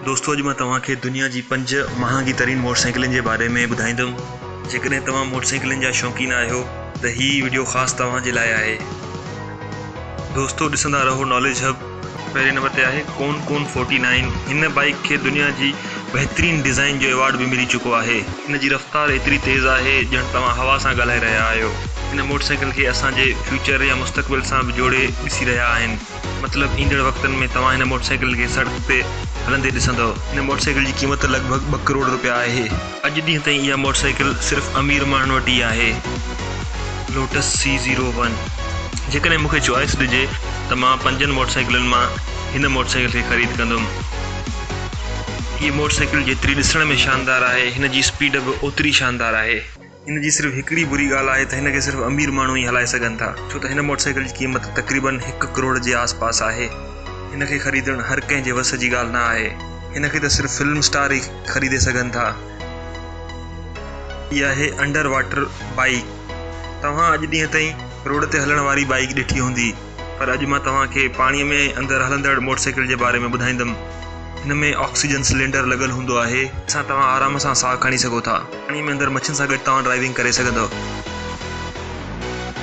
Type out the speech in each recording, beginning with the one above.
दोस्तों अॼु मां तव्हांखे दुनिया जी 5 महांगी तरीन मोटरसाइकिलनि जे बारे में ॿुधाईंदुमि। जेकॾहिं तव्हां मोटरसाइकिलनि जा शौक़ीन आहियो त हीअ वीडियो ख़ासि तव्हांजे लाइ आहे। दोस्तों ॾिसंदा रहो नॉलेज हब। पहिरें नंबर ते आहे कोन 49। हिन बाइक खे दुनिया जी बहितरीन डिज़ाइन जो अवॉर्ड भी मिली चुको आहे। हिन जी रफ़्तार एतिरी तेज़ आहे ॼण तव्हां हवा सां ॻाल्हाए रहिया आहियो। हिन मोटरसाइकिल खे असांजे फ्यूचर या मुस्तक़बिल सां बि जोड़े ॾिसी रहिया आहिनि। मतिलबु ईंदड़ वक़्तनि में तव्हां हिन मोटरसाइकिल खे सड़क ते हलंदे ॾिसंदव। हिन मोटरसाइकिल जी क़ीमत लॻभॻि 2 करोड़ रुपया आहे। अॼु ॾींहं ताईं इहा मोटरसाइकिल सिर्फ़ु अमीर माण्हुनि वटि ई आहे। Lotus C01। जेकॾहिं मूंखे चॉइस ॾिजे त मां 5 मोटरसाइकिलनि मां हिन मोटरसाइकिल खे ख़रीद कंदुमि। हीअ मोटरसाइकिल जेतिरी ॾिसण में शानदार आहे, हिन जी स्पीड बि ओतिरी शानदार आहे। हिन जी सिर्फ़ु हिकिड़ी बुरी ॻाल्हि आहे त हिन खे सिर्फ़ु अमीर माण्हू ई हलाए सघनि था, छो त हिन मोटरसाइकिल जी क़ीमत तक़रीबन 1 करोड़ जे आसपास आहे। हिन खे ख़रीदणु हर कंहिं जे वस जी ॻाल्हि न आहे। हिन खे त सिर्फ़ु फिल्म स्टार ई ख़रीदे सघनि था। इहा आहे अंडर वाटर बाइक। तव्हां अॼु ॾींहं ताईं रोड ते हलण वारी बाइक ॾिठी हूंदी, पर अॼु मां तव्हांखे पाणीअ में अंदरि हलंदड़ मोटरसाइकिल जे बारे में ॿुधाईंदुमि। हिन में ऑक्सीजन सिलेंडर लॻल हूंदो आहे, जंहिंसां तव्हां आराम सां साहु खणी सघो था। पाणीअ में अंदरि मच्छियुनि सां गॾु तव्हां ड्राइविंग करे सघंदव।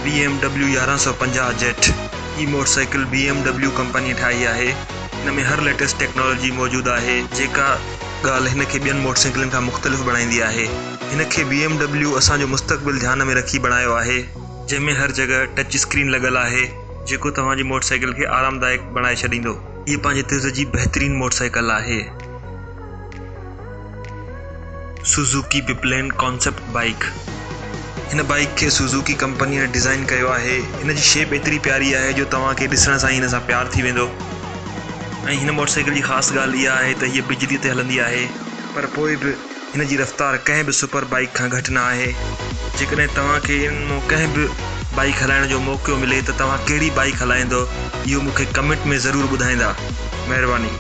BMW 1150 jet. हीअ मोटरसाइकिल BMW कंपनी ठाही आहे। हिन में हर लेटेस्ट टेक्नोलॉजी मौजूदु आहे, जेका ॻाल्हि हिन खे ॿियनि मोटरसाइकिलनि खां मुख़्तलिफ़ बणाईंदी आहे। हिन खे BMW असांजो मुस्तक़बिल ध्यान में रखी बणायो आहे, जंहिंमें हर जॻह टच स्क्रीन लॻल आहे, जेको तव्हांजी मोटरसाइकिल खे आरामदायक बणाए छॾींदो। हीअ पंहिंजे तिर्ज़ जी बहितरीन मोटरसाइकिल आहे। Suzuki biplane concept bike. हिन बाइक खे सुज़ुकी कंपनीअ डिज़ाइन कयो आहे। हिन जी शेप एतिरी प्यारी आहे जो तव्हांखे ॾिसण सां ई हिन सां प्यार थी वेंदो। ऐं हिन मोटरसाइकिल जी ख़ासि ॻाल्हि इहा आहे त हीअ बिजली ते हलंदी आहे, पर पोइ बि हिन जी रफ़्तार कंहिं बि सुपर बाइक खां घटि न आहे। जेकॾहिं तव्हांखे इन मां कंहिं बि बाइक हलाइण जो मौक़ो मिले त तव्हां कहिड़ी बाइक हलाईंदो, इहो मूंखे कमेंट में ज़रूरु ॿुधाईंदा। महिरबानी।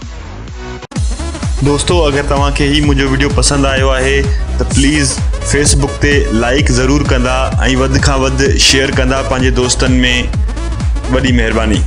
दोस्तों अगर तव्हांखे ही मुंहिंजो वीडियो पसंदि आयो आहे त प्लीज़ फेसबुक ते लाइक ज़रूरु कंदा ऐं वधि खां वधि शेयर कंदा पंहिंजे दोस्तनि में। वॾी महिरबानी।